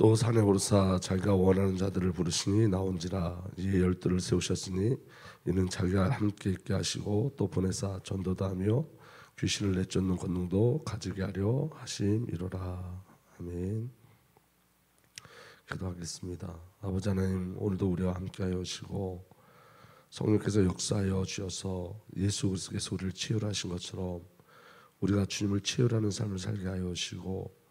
또 산에 오르사 자기가 원하는 자들을 부르시니 나온지라. 이에 열두를 세우셨으니 이는 자기가 함께 있게 하시고 또 보내사 전도도 하며 귀신을 내쫓는 권능도 가지게 하려 하심이로라. 아멘. 기도하겠습니다. 아버지 하나님, 오늘도 우리와 함께하여 오시고 성령께서 역사하여 주셔서 예수 그리스도께서 우리를 치유하신 것처럼 우리가 주님을 치유하는 삶을 살게 하여 오시고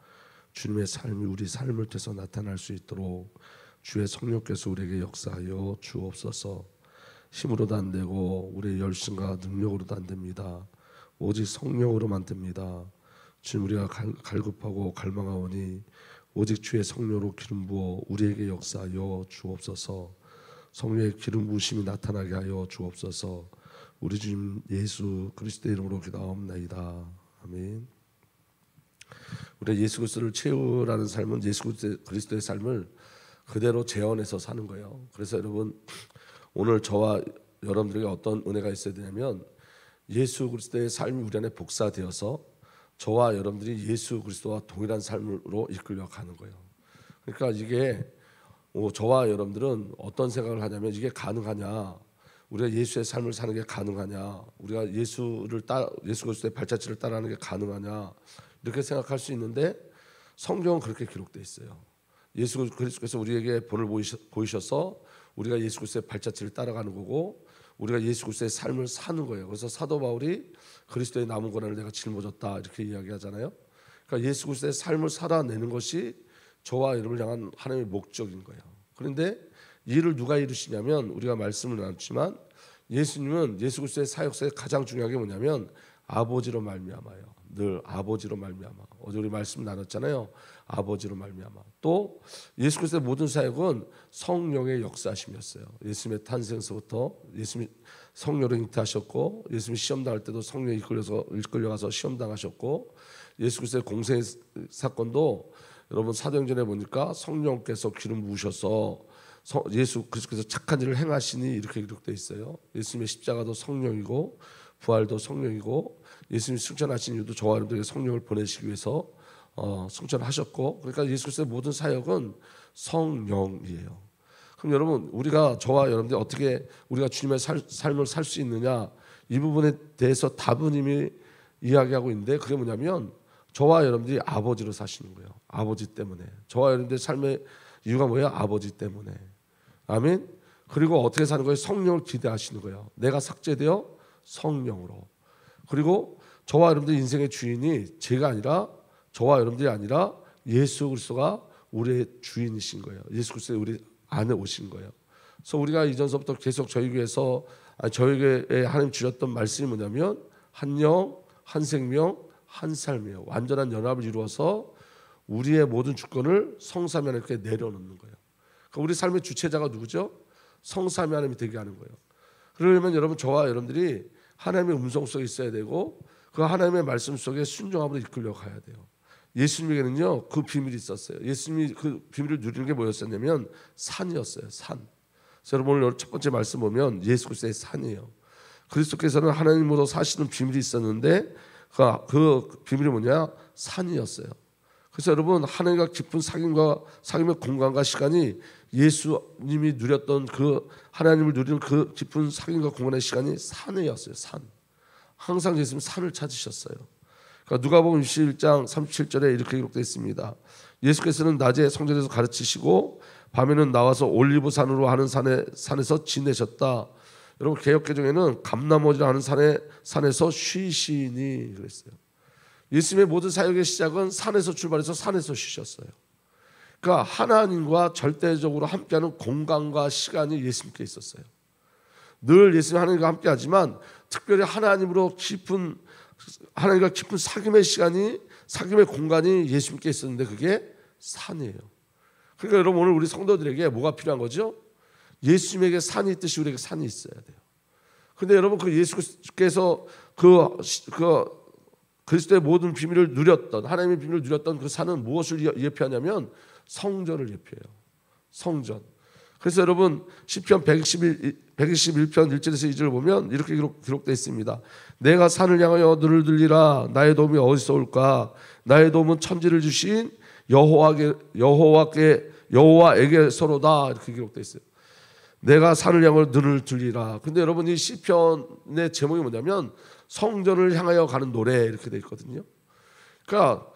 주님의 삶이 우리 삶을 통해서 나타날 수 있도록 주의 성령께서 우리에게 역사하여 주옵소서. 힘으로도 안 되고 우리의 열심과 능력으로도 안 됩니다. 오직 성령으로만 됩니다. 주님, 우리가 갈급하고 갈망하오니 오직 주의 성령으로 기름 부어 우리에게 역사하여 주옵소서. 성령의 기름 부으심이 나타나게 하여 주옵소서. 우리 주님 예수 그리스도의 이름으로 기도하옵나이다. 아멘. 우리 예수 그리스도를 채우라는 삶은 예수 그리스도의 삶을 그대로 재현해서 사는 거예요. 그래서 여러분, 오늘 저와 여러분들에게 어떤 은혜가 있어야 되냐면 예수 그리스도의 삶이 우리 안에 복사되어서 저와 여러분들이 예수 그리스도와 동일한 삶으로 이끌려 가는 거예요. 그러니까 이게 저와 여러분들은 어떤 생각을 하냐면 이게 가능하냐, 우리가 예수의 삶을 사는 게 가능하냐, 우리가 예수 그리스도의 발자취를 따라하는 게 가능하냐, 이렇게 생각할 수 있는데 성경은 그렇게 기록되어 있어요. 예수 그리스도께서 우리에게 본을 보이셔서 우리가 예수 그리스도의 발자취를 따라가는 거고 우리가 예수 그리스도의 삶을 사는 거예요. 그래서 사도 바울이 그리스도의 남은 고난을 내가 짊어졌다 이렇게 이야기하잖아요. 그러니까 예수 그리스도의 삶을 살아내는 것이 저와 여러분을 향한 하나님의 목적인 거예요. 그런데 이 일을 누가 이루시냐면 우리가 말씀을 나눴지만 예수님은 예수 그리스도의 사역사에 가장 중요한 게 뭐냐면 아버지로 말미암아요. 늘 아버지로 말미암아. 어제 우리 말씀 나눴잖아요. 아버지로 말미암아. 또 예수 그리스도의 모든 사역은 성령의 역사심이었어요. 예수님의 탄생서부터 예수님이 성령으로 잉태하셨고 예수님이 시험 당할 때도 성령에 이끌려가서 시험 당하셨고 예수 그리스도의 공생 사건도 여러분 사도행전에 보니까 성령께서 기름 부으셔서 예수 그리스도께서 착한 일을 행하시니 이렇게 기록되어 있어요. 예수님의 십자가도 성령이고 부활도 성령이고 예수님이 승천하신 이유도 저와 여러분들에게 성령을 보내시기 위해서 승천하셨고, 그러니까 예수 그리스도의 모든 사역은 성령이에요. 그럼 여러분, 우리가 저와 여러분들이 어떻게 우리가 주님의 삶을 살 수 있느냐, 이 부분에 대해서 답은 이미 이야기하고 있는데 그게 뭐냐면 저와 여러분들이 아버지로 사시는 거예요. 아버지 때문에. 저와 여러분들의 삶의 이유가 뭐예요? 아버지 때문에. 아멘. 그리고 어떻게 사는 거예요? 성령을 기대하시는 거예요. 내가 삭제되어 성령으로. 그리고 저와 여러분들 인생의 주인이 제가 아니라 저와 여러분들이 아니라 예수 그리스도가 우리의 주인이신 거예요. 예수 그리스도 우리 안에 오신 거예요. 그래서 우리가 이전서부터 계속 저에게 하나님 주셨던 말씀이 뭐냐면 한 영, 한 생명, 한 삶이에요. 완전한 연합을 이루어서 우리의 모든 주권을 성삼위 하나님께 내려놓는 거예요. 그러니까 우리 삶의 주체자가 누구죠? 성삼위 하나님이 되게 하는 거예요. 그러려면 여러분, 저와 여러분들이 하나님의 음성 속에 있어야 되고 그 하나님의 말씀 속에 순종함으로 이끌려 가야 돼요. 예수님에게는요 그 비밀이 있었어요. 예수님이 그 비밀을 누리는 게 뭐였었냐면 산이었어요. 산. 그래서 여러분, 오늘 첫 번째 말씀 보면 예수 그리스도의 산이에요. 그리스도께서는 하나님으로 사시는 비밀이 있었는데 그 비밀이 뭐냐? 산이었어요. 그래서 여러분, 하나님과 깊은 사귐의 공간과 시간이 예수님이 누렸던 그 하나님을 누리는 그 깊은 사귐과 공간의 시간이 산이었어요. 산. 항상 예수님 산을 찾으셨어요. 그러니까 누가복음 21장 37절에 이렇게 기록되어 있습니다. 예수께서는 낮에 성전에서 가르치시고 밤에는 나와서 올리브산으로 하는 산에서 지내셨다. 여러분, 개역개정에는 감람원이라 하는 산에서 쉬시니 그랬어요. 예수님의 모든 사역의 시작은 산에서 출발해서 산에서 쉬셨어요. 그러니까 하나님과 절대적으로 함께하는 공간과 시간이 예수님께 있었어요. 늘 예수님 하나님과 함께하지만 특별히 하나님과 깊은 사귐의 시간이, 사귐의 공간이 예수님께 있었는데 그게 산이에요. 그러니까 여러분, 오늘 우리 성도들에게 뭐가 필요한 거죠? 예수님에게 산이 있듯이 우리에게 산이 있어야 돼요. 그런데 여러분, 그 예수께서 그리스도의 모든 비밀을 누렸던, 하나님의 비밀을 누렸던 그 산은 무엇을 예표하냐면 성전을 예표해요. 성전. 그래서 여러분, 시편 121편 1절에서 2절을 보면 이렇게 기록되어 있습니다. 내가 산을 향하여 눈을 들리라. 나의 도움이 어디서 올까? 나의 도움은 천지를 주신 여호와에게서로다 이렇게 기록되어 있어요. 내가 산을 향하여 눈을 들리라. 근데 여러분 이 시편의 제목이 뭐냐면 성전을 향하여 가는 노래 이렇게 되어 있거든요. 그러니까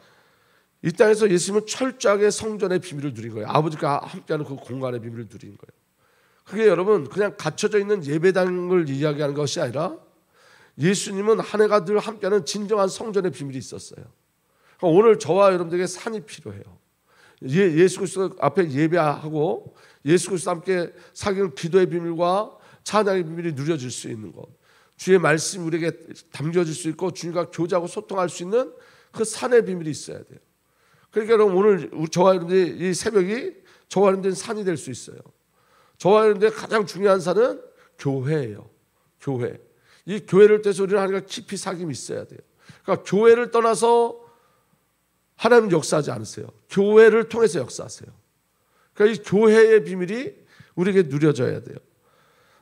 이 땅에서 예수님은 철저하게 성전의 비밀을 누린 거예요. 아버지가 함께하는 그 공간의 비밀을 누린 거예요. 그게 여러분 그냥 갇혀져 있는 예배당을 이야기하는 것이 아니라 예수님은 한 해가 늘 함께하는 진정한 성전의 비밀이 있었어요. 그러니까 오늘 저와 여러분들에게 산이 필요해요. 예수 그리스도 앞에 예배하고 예수 그리스도 함께 사귀는 기도의 비밀과 찬양의 비밀이 누려질 수 있는 것, 주의 말씀이 우리에게 담겨질 수 있고 주님과 교제하고 소통할 수 있는 그 산의 비밀이 있어야 돼요. 그러니까 여러분 오늘 저와 여러분들이 이 새벽이 저와 여러분들은 산이 될 수 있어요. 저와 여러분들의 가장 중요한 산은 교회예요. 교회. 이 교회를 통해서 우리는 하나님과 깊이 사귐이 있어야 돼요. 그러니까 교회를 떠나서 하나님 역사하지 않으세요. 교회를 통해서 역사하세요. 그러니까 이 교회의 비밀이 우리에게 누려져야 돼요.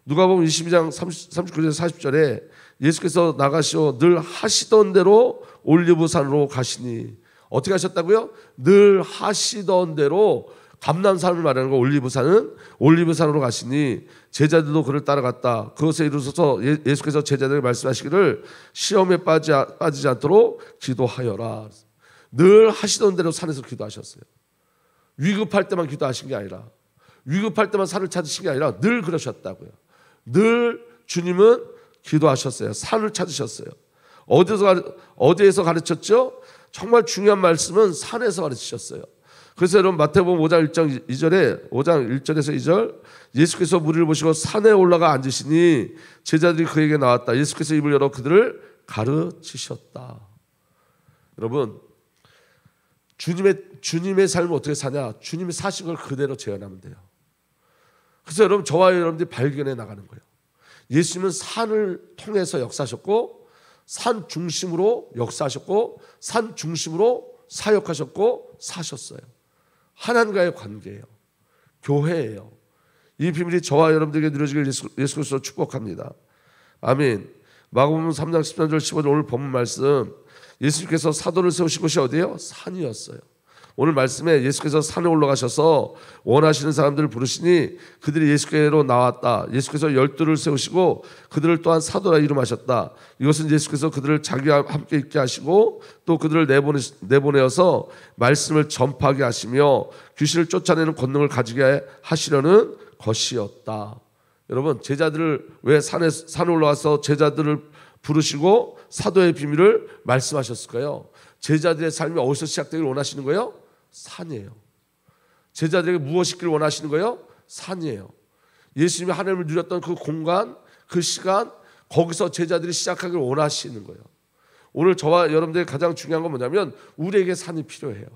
누가복음 22장 39절 40절에 예수께서 나가시어 늘 하시던 대로 올리브산으로 가시니, 어떻게 하셨다고요? 늘 하시던 대로, 감람산을 말하는 거, 올리브산으로 가시니 제자들도 그를 따라갔다. 그것에 이르러서 예수께서 제자들에게 말씀하시기를 시험에 빠지지 않도록 기도하여라. 늘 하시던 대로 산에서 기도하셨어요. 위급할 때만 기도하신 게 아니라, 위급할 때만 산을 찾으신 게 아니라 늘 그러셨다고요. 늘 주님은 기도하셨어요. 산을 찾으셨어요. 어디에서 가르쳤죠? 정말 중요한 말씀은 산에서 가르치셨어요. 그래서 여러분 마태복음 5장 1절에서 2절, 예수께서 무리를 보시고 산에 올라가 앉으시니 제자들이 그에게 나왔다. 예수께서 입을 열어 그들을 가르치셨다. 여러분, 주님의 삶을 어떻게 사냐? 주님이 사신 걸 그대로 재현하면 돼요. 그래서 여러분, 저와 여러분들이 발견해 나가는 거예요. 예수님은 산을 통해서 역사하셨고, 산 중심으로 역사하셨고, 산 중심으로 사역하셨고 사셨어요. 하나님과의 관계예요. 교회예요. 이 비밀이 저와 여러분들에게 누려지길 예수 그리스도로 축복합니다. 아멘. 마가복음 3장 13절 15절 오늘 본문 말씀, 예수께서 사도를 세우신 곳이 어디예요? 산이었어요. 오늘 말씀에 예수께서 산에 올라가셔서 원하시는 사람들을 부르시니 그들이 예수께로 나왔다. 예수께서 12를 세우시고 그들을 또한 사도라 이름하셨다. 이것은 예수께서 그들을 자기와 함께 있게 하시고 또 그들을 내보내어서 말씀을 전파하게 하시며 귀신을 쫓아내는 권능을 가지게 하시려는 것이었다. 여러분, 제자들을 왜 산에 올라와서 제자들을 부르시고 사도의 비밀을 말씀하셨을까요? 제자들의 삶이 어디서 시작되기를 원하시는 거예요? 산이에요. 제자들에게 무엇이 있기를 원하시는 거예요? 산이에요. 예수님이 하나님을 누렸던 그 공간, 그 시간, 거기서 제자들이 시작하기를 원하시는 거예요. 오늘 저와 여러분들에게 가장 중요한 건 뭐냐면 우리에게 산이 필요해요.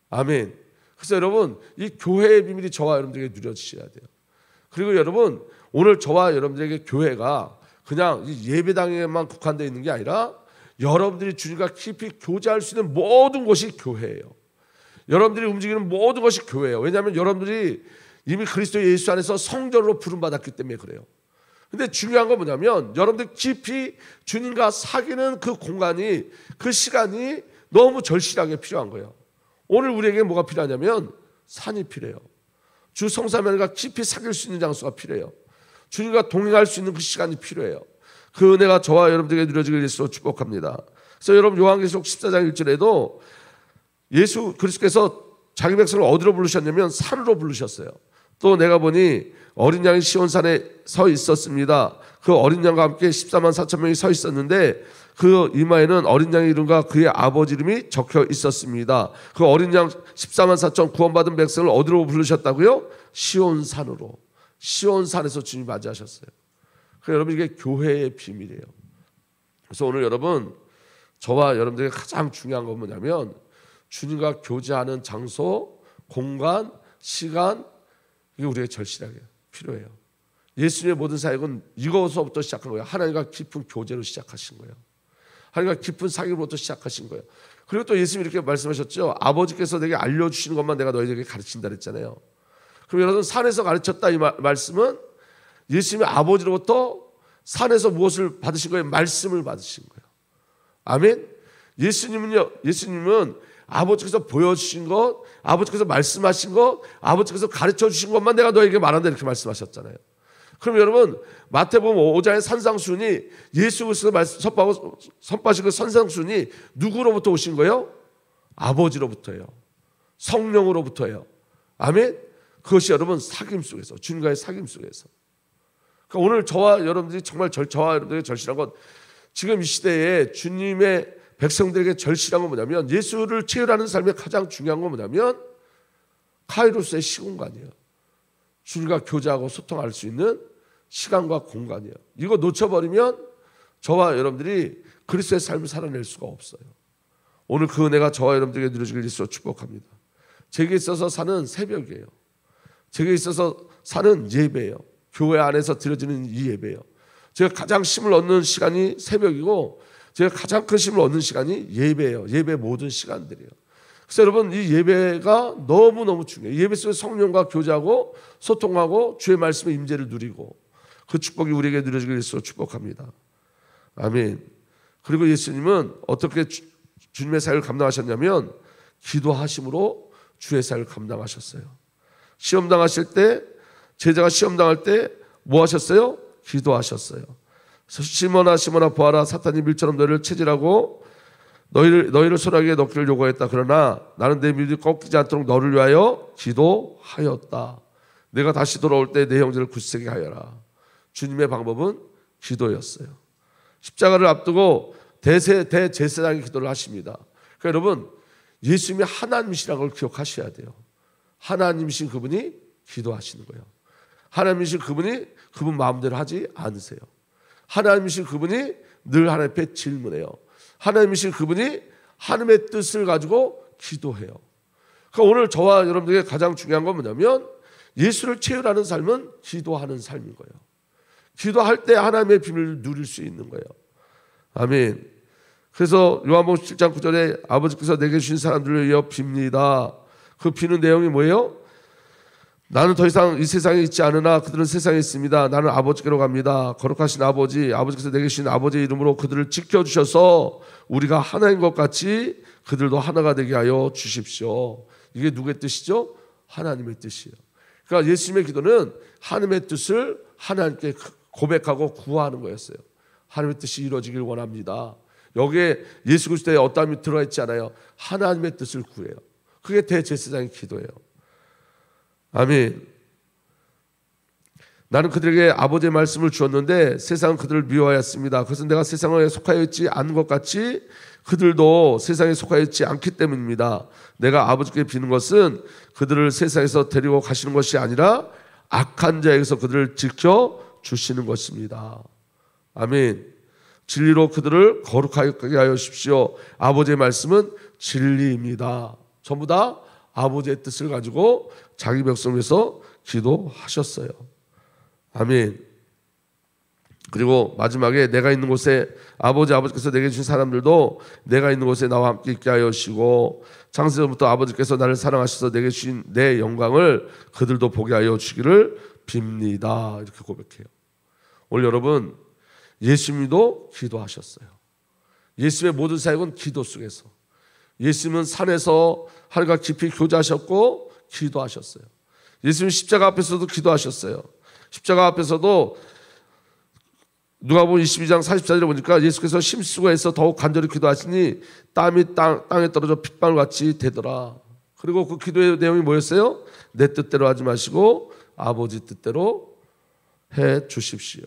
아멘. 그래서 여러분, 이 교회의 비밀이 저와 여러분들에게 누려지셔야 돼요. 그리고 여러분, 오늘 저와 여러분들에게 교회가 그냥 예배당에만 국한되어 있는 게 아니라 여러분들이 주님과 깊이 교제할 수 있는 모든 곳이 교회예요. 여러분들이 움직이는 모든 것이 교회예요. 왜냐하면 여러분들이 이미 그리스도 예수 안에서 성전으로 부름받았기 때문에 그래요. 근데 중요한 건 뭐냐면 여러분들 깊이 주님과 사귀는 그 공간이, 그 시간이 너무 절실하게 필요한 거예요. 오늘 우리에게 뭐가 필요하냐면 산이 필요해요. 주 성사명과 깊이 사귈 수 있는 장소가 필요해요. 주님과 동행할 수 있는 그 시간이 필요해요. 그 은혜가 저와 여러분들에게 누려지길 예수로 축복합니다. 그래서 여러분 요한계시록 14장 1절에도 예수 그리스도께서 자기 백성을 어디로 부르셨냐면 산으로 부르셨어요. 또 내가 보니 어린 양이 시온산에 서 있었습니다. 그 어린 양과 함께 14만 4천 명이 서 있었는데 그 이마에는 어린 양의 이름과 그의 아버지 이름이 적혀 있었습니다. 그 어린 양 14만 4천 구원받은 백성을 어디로 부르셨다고요? 시온산으로. 시온산에서 주님이 맞이하셨어요. 그래서 여러분, 이게 교회의 비밀이에요. 그래서 오늘 여러분, 저와 여러분들에게 가장 중요한 건 뭐냐면 주님과 교제하는 장소, 공간, 시간, 이게 우리에게 절실하게 필요해요. 예수님의 모든 사역은 이것서부터 시작한 거예요. 하나님과 깊은 교제로 시작하신 거예요. 하나님과 깊은 사귐으로부터 시작하신 거예요. 그리고 또 예수님이 이렇게 말씀하셨죠. 아버지께서 내게 알려주시는 것만 내가 너희에게 가르친다 그랬잖아요. 그럼 여러분, 산에서 가르쳤다 이 말씀은 예수님의 아버지로부터 산에서 무엇을 받으신 거예요? 말씀을 받으신 거예요. 아멘. 예수님은 아버지께서 보여주신 것, 아버지께서 말씀하신 것, 아버지께서 가르쳐 주신 것만 내가 너에게 말한다 이렇게 말씀하셨잖아요. 그럼 여러분 마태복음 5장의 산상순이 예수 그리스도 선포하신 그 산상순이 누구로부터 오신 거예요? 아버지로부터예요. 성령으로부터예요. 아멘. 그것이 여러분 사귐 속에서, 주님과의 사귐 속에서. 그러니까 오늘 저와 여러분들이 정말 저와 여러분들에게 절실한 건, 지금 이 시대에 주님의 백성들에게 절실한 건 뭐냐면, 예수를 체험하는 삶의 가장 중요한 건 뭐냐면 카이로스의 시공간이에요. 주님과 교제하고 소통할 수 있는 시간과 공간이에요. 이거 놓쳐버리면 저와 여러분들이 그리스도의 삶을 살아낼 수가 없어요. 오늘 그 은혜가 저와 여러분들에게 누려지길 예수로 축복합니다. 제게 있어서 사는 새벽이에요. 제게 있어서 사는 예배예요. 교회 안에서 드려지는 이 예배예요. 제가 가장 힘을 얻는 시간이 새벽이고, 제가 가장 큰 힘을 얻는 시간이 예배예요. 예배 모든 시간들이에요. 그래서 여러분 이 예배가 너무너무 중요해요. 예배 속에 성령과 교제하고 소통하고 주의 말씀의 임재를 누리고, 그 축복이 우리에게 누려지길 예수로 축복합니다. 아멘. 그리고 예수님은 어떻게 주님의 사역을 감당하셨냐면 기도하심으로 주의 사역을 감당하셨어요. 시험당하실 때, 제자가 시험당할 때 뭐 하셨어요? 기도하셨어요. 시몬아 시몬아 보아라, 사탄이 밀처럼 너희를 체질하고 너희를 소나기에 넣기를 요구했다. 그러나 나는 내 믿음이 꺾이지 않도록 너를 위하여 기도하였다. 내가 다시 돌아올 때 내 형제를 굳세게 하여라. 주님의 방법은 기도였어요. 십자가를 앞두고 대제사장이 기도를 하십니다. 그러니까 여러분 예수님이 하나님이시라는 걸 기억하셔야 돼요. 하나님이신 그분이 기도하시는 거예요. 하나님이신 그분이 그분 마음대로 하지 않으세요. 하나님이신 그분이 늘 하나님 앞에 질문해요. 하나님이신 그분이 하나님의 뜻을 가지고 기도해요. 그러니까 오늘 저와 여러분들에게 가장 중요한 건 뭐냐면 예수를 체험하는 삶은 기도하는 삶인 거예요. 기도할 때 하나님의 비밀을 누릴 수 있는 거예요. 아멘. 그래서 요한복음 7장 9절에 아버지께서 내게 주신 사람들을 위하여 빕니다. 그 비는 내용이 뭐예요? 나는 더 이상 이 세상에 있지 않으나 그들은 세상에 있습니다. 나는 아버지께로 갑니다. 거룩하신 아버지께서 내게 주신 아버지의 이름으로 그들을 지켜주셔서 우리가 하나인 것 같이 그들도 하나가 되게 하여 주십시오. 이게 누구의 뜻이죠? 하나님의 뜻이에요. 그러니까 예수님의 기도는 하나님의 뜻을 하나님께 고백하고 구하는 거였어요. 하나님의 뜻이 이루어지길 원합니다. 여기에 예수 그리스도의 어떠함이 들어가 있지 않아요. 하나님의 뜻을 구해요. 그게 대제사장의 기도예요. 아멘. 나는 그들에게 아버지의 말씀을 주었는데 세상은 그들을 미워하였습니다. 그것은 내가 세상에 속하여 있지 않은 것 같이 그들도 세상에 속하여 있지 않기 때문입니다. 내가 아버지께 비는 것은 그들을 세상에서 데리고 가시는 것이 아니라 악한 자에게서 그들을 지켜주시는 것입니다. 아멘. 진리로 그들을 거룩하게 하여 주십시오. 아버지의 말씀은 진리입니다. 전부 다 아버지의 뜻을 가지고 자기 백성을 위해서 기도하셨어요. 아멘. 그리고 마지막에 내가 있는 곳에 아버지께서 내게 주신 사람들도 내가 있는 곳에 나와 함께 있게 하여 주시고 창세전부터 아버지께서 나를 사랑하셔서 내게 주신 내 영광을 그들도 보게 하여 주기를 빕니다. 이렇게 고백해요. 오늘 여러분 예수님도 기도하셨어요. 예수님의 모든 사역은 기도 속에서, 예수님은 산에서 하늘과 깊이 교제하셨고 기도하셨어요. 예수님 십자가 앞에서도 기도하셨어요. 십자가 앞에서도 누가복음 22장 44절에 보니까 예수께서 심수고해서 더욱 간절히 기도하시니 땀이 땅에 떨어져 핏방울같이 되더라. 그리고 그 기도의 내용이 뭐였어요? 내 뜻대로 하지 마시고 아버지 뜻대로 해 주십시오.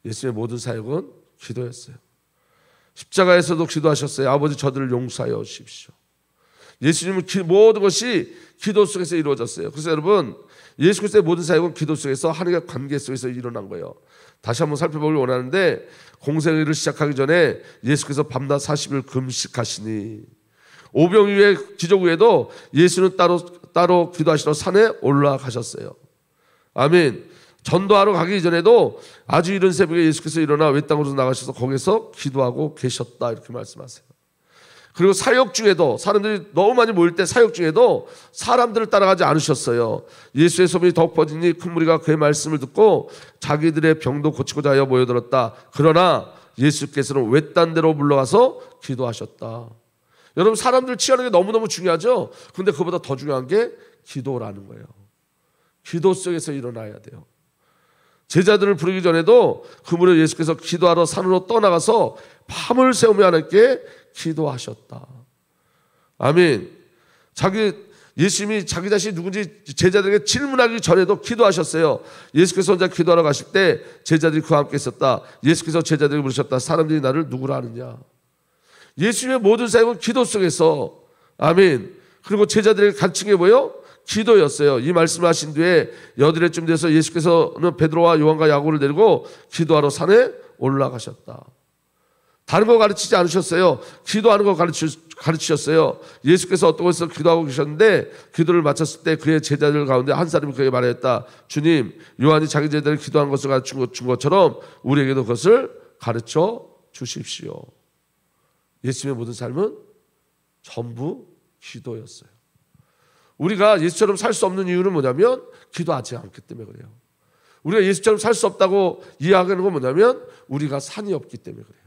예수님의 모든 사역은 기도였어요. 십자가에서도 기도하셨어요. 아버지 저들을 용서하여 주십시오. 예수님은 모든 것이 기도 속에서 이루어졌어요. 그래서 여러분 예수 그리스도의 모든 사역은 기도 속에서 하나님과 관계 속에서 일어난 거예요. 다시 한번 살펴보길 원하는데 공생애를 시작하기 전에 예수께서 밤낮 40일 금식하시니 오병 이후에 기적 후에도 예수는 따로 기도하시러 산에 올라가셨어요. 아멘. 전도하러 가기 전에도 아주 이른 새벽에 예수께서 일어나 외땅으로 나가셔서 거기서 기도하고 계셨다 이렇게 말씀하세요. 그리고 사역 중에도 사람들이 너무 많이 모일 때 사역 중에도 사람들을 따라가지 않으셨어요. 예수의 소문이 더욱 퍼지니 큰 무리가 그의 말씀을 듣고 자기들의 병도 고치고자 하여 모여들었다. 그러나 예수께서는 외딴 데로 물러가서 기도하셨다. 여러분 사람들 치유하는 게 너무너무 중요하죠. 근데 그보다 더 중요한 게 기도라는 거예요. 기도 속에서 일어나야 돼요. 제자들을 부르기 전에도 그 무렵 예수께서 기도하러 산으로 떠나가서 밤을 새우며 하나님께 기도하셨다. 아멘. 예수님이 자기 자신이 누군지 제자들에게 질문하기 전에도 기도하셨어요. 예수께서 혼자 기도하러 가실 때 제자들이 그와 함께 있었다. 예수께서 제자들에게 물으셨다. 사람들이 나를 누구라 하느냐. 예수님의 모든 사역은 기도 속에서, 아멘. 그리고 제자들에게 가르친 게 뭐예요? 기도였어요. 이 말씀을 하신 뒤에 여드레쯤 돼서 예수께서는 베드로와 요한과 야고보를 데리고 기도하러 산에 올라가셨다. 다른 거 가르치지 않으셨어요. 기도하는 거 가르치셨어요. 예수께서 어떤 곳에서 기도하고 계셨는데 기도를 마쳤을 때 그의 제자들 가운데 한 사람이 그에게 말했다. 주님, 요한이 자기 제자들 기도하는 것을 가르친 것처럼 우리에게도 그것을 가르쳐 주십시오. 예수님의 모든 삶은 전부 기도였어요. 우리가 예수처럼 살 수 없는 이유는 뭐냐면 기도하지 않기 때문에 그래요. 우리가 예수처럼 살 수 없다고 이해하는 건 뭐냐면 우리가 산이 없기 때문에 그래요.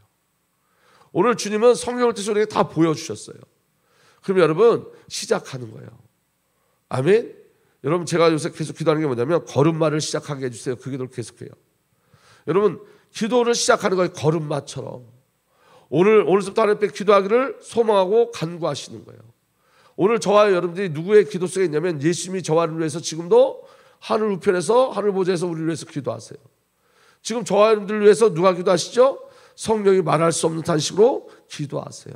오늘 주님은 성령을 통해서 우리에게 다 보여주셨어요. 그럼 여러분 시작하는 거예요. 아멘. 여러분 제가 요새 계속 기도하는 게 뭐냐면 걸음마를 시작하게 해주세요. 그 기도를 계속해요. 여러분 기도를 시작하는 거예요. 걸음마처럼. 오늘부터 하나님 앞에 기도하기를 소망하고 간구하시는 거예요. 오늘 저와 여러분들이 누구의 기도 속에 있냐면 예수님이 저와 여러분을 위해서 지금도 하늘 우편에서 하늘 보좌에서 우리를 위해서 기도하세요. 지금 저와 여러분들을 위해서 누가 기도하시죠? 성령이 말할 수 없는 탄식으로 기도하세요.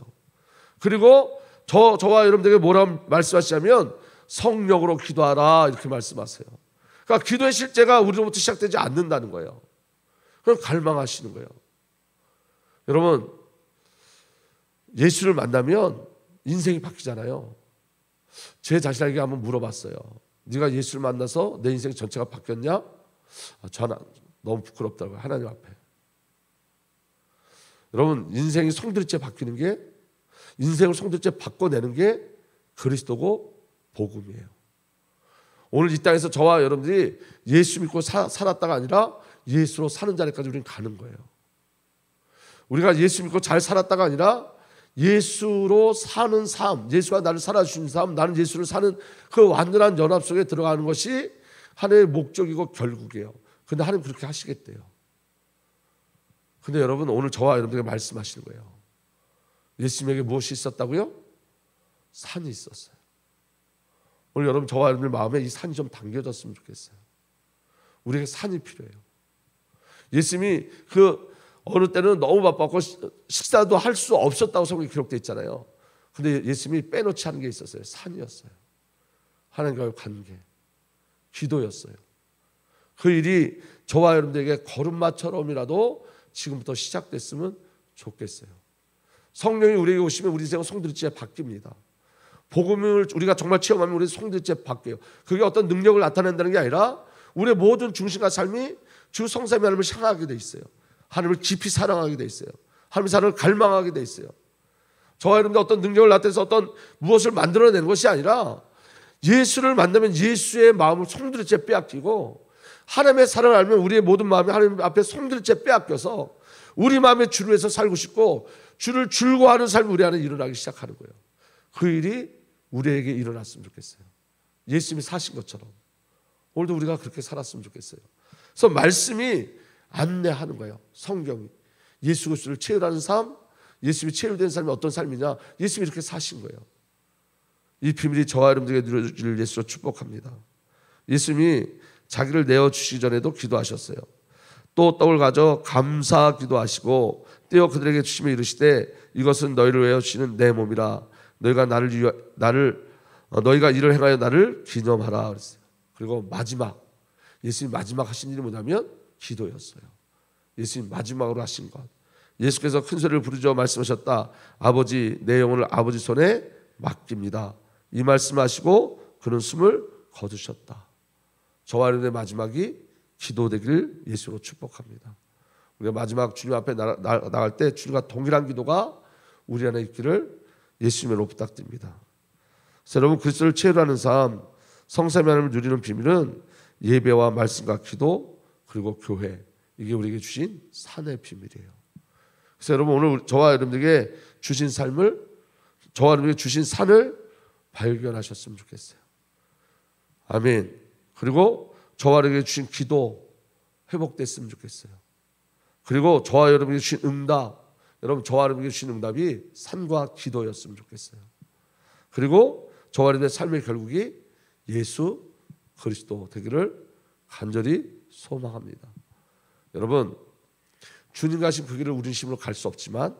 그리고 저와 여러분들에게 뭐라고 말씀하시냐면 성령으로 기도하라 이렇게 말씀하세요. 그러니까 기도의 실제가 우리로부터 시작되지 않는다는 거예요. 그럼 갈망하시는 거예요. 여러분 예수를 만나면 인생이 바뀌잖아요. 제 자신에게 한번 물어봤어요. 네가 예수를 만나서 내 인생 전체가 바뀌었냐? 저는 너무 부끄럽다고요. 하나님 앞에. 여러분 인생이 송두리째 바뀌는 게, 인생을 송두리째 바꿔내는 게 그리스도고 복음이에요. 오늘 이 땅에서 저와 여러분들이 예수 믿고 살았다가 아니라 예수로 사는 자리까지 우리는 가는 거예요. 우리가 예수 믿고 잘 살았다가 아니라 예수로 사는 삶, 예수가 나를 살아주신 삶, 나는 예수를 사는 그 완전한 연합 속에 들어가는 것이 하나님의 목적이고 결국이에요. 근데 하나님 그렇게 하시겠대요. 근데 여러분 오늘 저와 여러분들에게 말씀하시는 거예요. 예수님에게 무엇이 있었다고요? 산이 있었어요. 오늘 여러분 저와 여러분들 마음에 이 산이 좀 당겨졌으면 좋겠어요. 우리에게 산이 필요해요. 예수님이 어느 때는 너무 바빴고 식사도 할 수 없었다고 성경에 기록되어 있잖아요. 근데 예수님이 빼놓지 않은 게 있었어요. 산이었어요. 하나님과의 관계, 기도였어요. 그 일이 저와 여러분들에게 걸음마처럼이라도 지금부터 시작됐으면 좋겠어요. 성령이 우리에게 오시면 우리 인생은 송두리째 바뀝니다. 복음을 우리가 정말 체험하면 우리 송두리째 바뀌어요. 그게 어떤 능력을 나타낸다는 게 아니라 우리의 모든 중심과 삶이 주 성삼위 하나님을 향하게 돼 있어요. 하나님을 깊이 사랑하게 돼 있어요. 하나님의 사랑을 갈망하게 돼 있어요. 저와 여러분들 어떤 능력을 나타내서 어떤 무엇을 만들어내는 것이 아니라 예수를 만나면 예수의 마음을 송두리째 빼앗기고 하나님의 사랑을 알면 우리의 모든 마음이 하나님 앞에 송두리째 빼앗겨서 우리 마음에 주를 위해서 살고 싶고 주를 즐거워하는 삶이 우리 안에 일어나기 시작하는 거예요. 그 일이 우리에게 일어났으면 좋겠어요. 예수님이 사신 것처럼 오늘도 우리가 그렇게 살았으면 좋겠어요. 그래서 말씀이 안내하는 거예요. 성경이 예수 그리스도를 체험하는 삶, 예수님이 체험된 삶이 어떤 삶이냐, 예수님이 이렇게 사신 거예요. 이 비밀이 저와 여러분들에게 누려질 예수로 축복합니다. 예수님이 자기를 내어주시기 전에도 기도하셨어요. 또 떡을 가져 감사 기도하시고 떼어 그들에게 주시며 이르시되 이것은 너희를 위하여 주시는 내 몸이라 너희가 너희가 이를 행하여 나를 기념하라 그랬어요. 그리고 마지막 예수님 마지막 하신 일이 뭐냐면 기도였어요. 예수님 마지막으로 하신 것. 예수께서 큰 소리를 부르짖어 말씀하셨다. 아버지 내 영혼을 아버지 손에 맡깁니다. 이 말씀하시고 그는 숨을 거두셨다. 저와 여러분의 마지막이 기도되기를 예수로 축복합니다. 우리가 마지막 주님 앞에 나갈 때 주님과 동일한 기도가 우리 안에 있기를 예수님으로 부탁드립니다. 그래서 여러분 그리스도를 체험하는 삶, 성삼위 하나님을 누리는 비밀은 예배와 말씀과 기도 그리고 교회, 이게 우리에게 주신 산의 비밀이에요. 그래서 여러분 오늘 저와 여러분들에게 주신 삶을 저와 여러분에게 주신 산을 발견하셨으면 좋겠어요. 아멘. 그리고 저와 여러분에게 주신 기도 회복됐으면 좋겠어요. 그리고 저와 여러분에게 주신 응답, 여러분 저와 여러분에게 주신 응답이 산과 기도였으면 좋겠어요. 그리고 저와 여러분의 삶의 결국이 예수 그리스도 되기를 간절히 소망합니다. 여러분, 주님 가신 그 길을 우리 힘으로 갈 수 없지만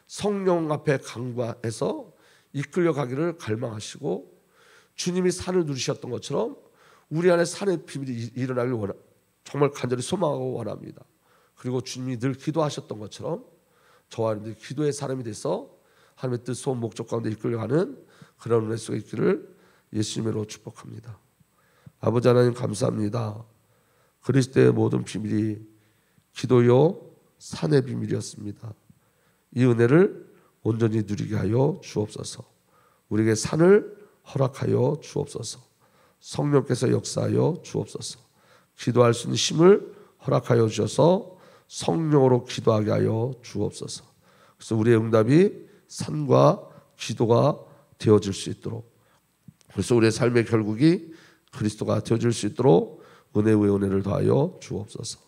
성령 앞에 강구해서 이끌려 가기를 갈망하시고, 주님이 산을 누리셨던 것처럼 우리 안에 산의 비밀이 일어나길 정말 간절히 소망하고 원합니다. 그리고 주님이 늘 기도하셨던 것처럼 저와 여러분들이 기도의 사람이 돼서 하나님의 뜻, 소원, 목적 가운데 이끌려가는 그런 은혜 속에 있기를 예수님으로 축복합니다. 아버지 하나님 감사합니다. 그리스도의 모든 비밀이 기도요 산의 비밀이었습니다. 이 은혜를 온전히 누리게 하여 주옵소서. 우리에게 산을 허락하여 주옵소서. 성령께서 역사하여 주옵소서. 기도할 수 있는 힘을 허락하여 주셔서 성령으로 기도하게 하여 주옵소서. 그래서 우리의 응답이 산과 기도가 되어질 수 있도록, 그래서 우리의 삶의 결국이 그리스도가 되어질 수 있도록 은혜 위에 은혜를 더하여 주옵소서.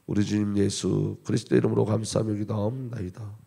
우리 주님 예수 그리스도의 이름으로 감사하며 기도하옵나이다.